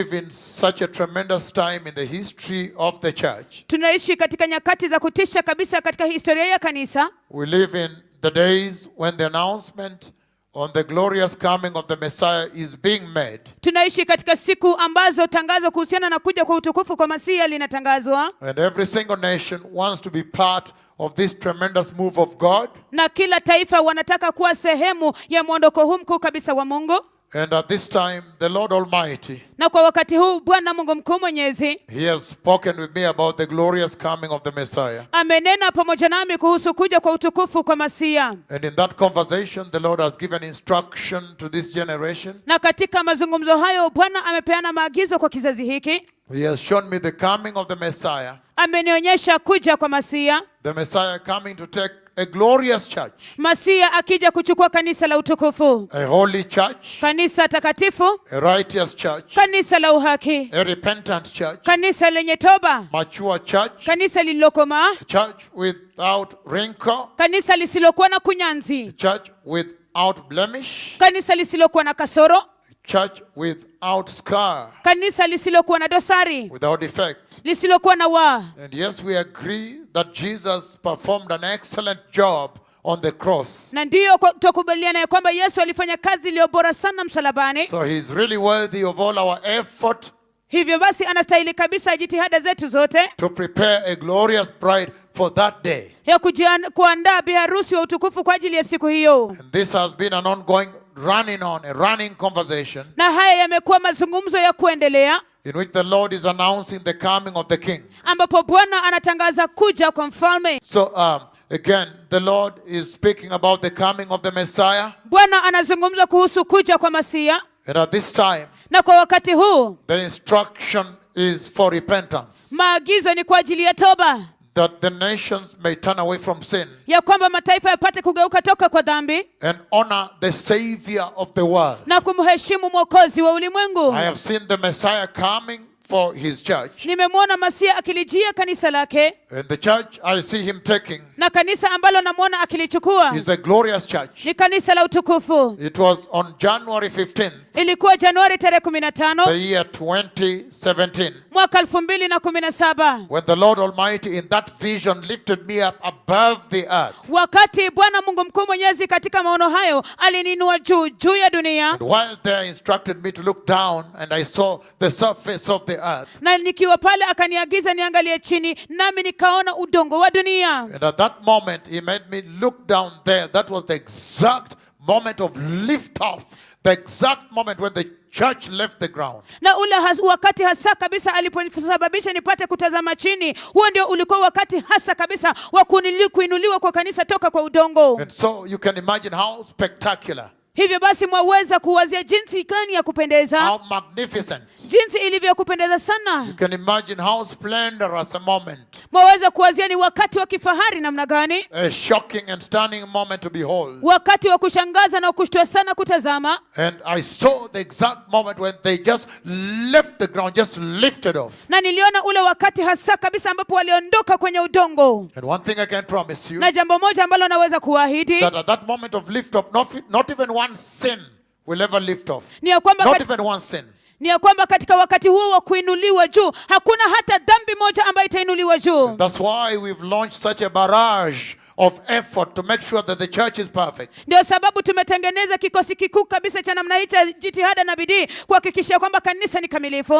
In such a tremendous time in the history of the church. Tunaishi katika nyakati za kutisha kabisa katika historia ya kanisa. We live in the days when the announcement on the glorious coming of the Messiah is being made. Tunaishi katika siku ambazo tangazo kuhusiana na kuja kwa utukufu kwa Masiya linatangazwa. And every single nation wants to be part of this tremendous move of God. Na kila taifa wanataka kuwa sehemu ya mwondoko huu mkuu kabisa wa Mungu. And at this time, the Lord Almighty, na kwa wakati huu Bwana Mungu mkuu mwenyezi, He has spoken with me about the glorious coming of the Messiah. amenena pamoja nami kuhusu kuja kwa utukufu kwa Masiya. And in that conversation, the Lord has given instruction to this generation. Na katika mazungumzo hayo Bwana amepeana maagizo kwa kizazi hiki. He has shown me the coming of the Messiah. Amenionyesha kuja kwa Masiya. The Messiah coming to take a glorious church. Masiya akija kuchukua kanisa la utukufu. A holy church. Kanisa takatifu. A righteous church. Kanisa la uhaki. A repentant church. Kanisa lenye toba. Mature church. Kanisa lililokomaa. A church without wrinkle. Kanisa lisilokuwa na kunyanzi. A church without blemish. Kanisa lisilokuwa na kasoro. A church without scar. Kanisa lisilokuwa na dosari. Without defect. Lisilokuwa na waa. And yes, we agree that Jesus performed an excellent job on the cross. Na ndiyo tukubaliana ya kwamba Yesu alifanya kazi iliyo bora sana msalabani. So he's really worthy of all our effort. Hivyo basi anastahili kabisa jitihada zetu zote. To prepare a glorious bride for that day. Ya kuandaa bi harusi wa utukufu kwa ajili ya siku hiyo. And this has been an ongoing running conversation. Na haya yamekuwa mazungumzo ya kuendelea. In which the Lord is announcing the coming of the King. Ambapo Bwana anatangaza kuja kwa mfalme. So again, the Lord is speaking about the coming of the Messiah. Bwana anazungumza kuhusu kuja kwa Masiya. And at this time, na kwa wakati huu, the instruction is for repentance. Maagizo ni kwa ajili ya toba. That the nations may turn away from sin. Ya kwamba mataifa yapate kugeuka toka kwa dhambi. And honor the Savior of the world. Na kumheshimu Mwokozi wa ulimwengu. I have seen the Messiah coming for his church. Nimemwona Masiya akilijia kanisa lake. And the church I see him taking. Na kanisa ambalo namwona akilichukua. Is a glorious church. Ni kanisa la utukufu. It was on January 15th. Ilikuwa Januari tarehe 15. The year 2017. Mwaka 2017. When the Lord Almighty in that vision lifted me up above the earth. Wakati Bwana Mungu mkuu mwenyezi katika maono hayo alininua juu ya dunia. And while there instructed me to look down and I saw the surface of the earth. Na nikiwa pale akaniagiza niangalie chini nami nikaona udongo wa dunia. And at that moment he made me look down there. That was the exact moment of lift-off. The exact moment when the church left the ground. Na ule wakati hasa kabisa aliponisababisha nipate kutazama chini, huo ndio ulikuwa wakati hasa kabisa wa kuinuliwa kwa kanisa toka kwa udongo. And so you can imagine how spectacular. Hivyo basi mwaweza kuwazia jinsi gani ya kupendeza. How magnificent. Jinsi ilivyokupendeza sana. You can imagine how splendorous a moment. Mwaweza kuwazia ni wakati wa kifahari namna gani. A shocking and stunning moment to behold. Wakati wa kushangaza na kushtua sana kutazama. And I saw the exact moment when they just left the ground, just lifted off. Na niliona ule wakati hasa kabisa ambapo waliondoka kwenye udongo. And one thing I can promise you. Na jambo moja ambalo naweza kuahidi. That at that moment of lift off, not even one sin will ever lift off. Not even one sin. Ni ya kwamba katika wakati huo wa kuinuliwa juu hakuna hata dhambi moja ambayo itainuliwa juu. That's why we've launched such a barrage of effort to make sure that the church is perfect. Ndio sababu tumetengeneza kikosi kikuu kabisa cha namna hii cha jitihada na bidii kuhakikisha kwamba kanisa ni kamilifu.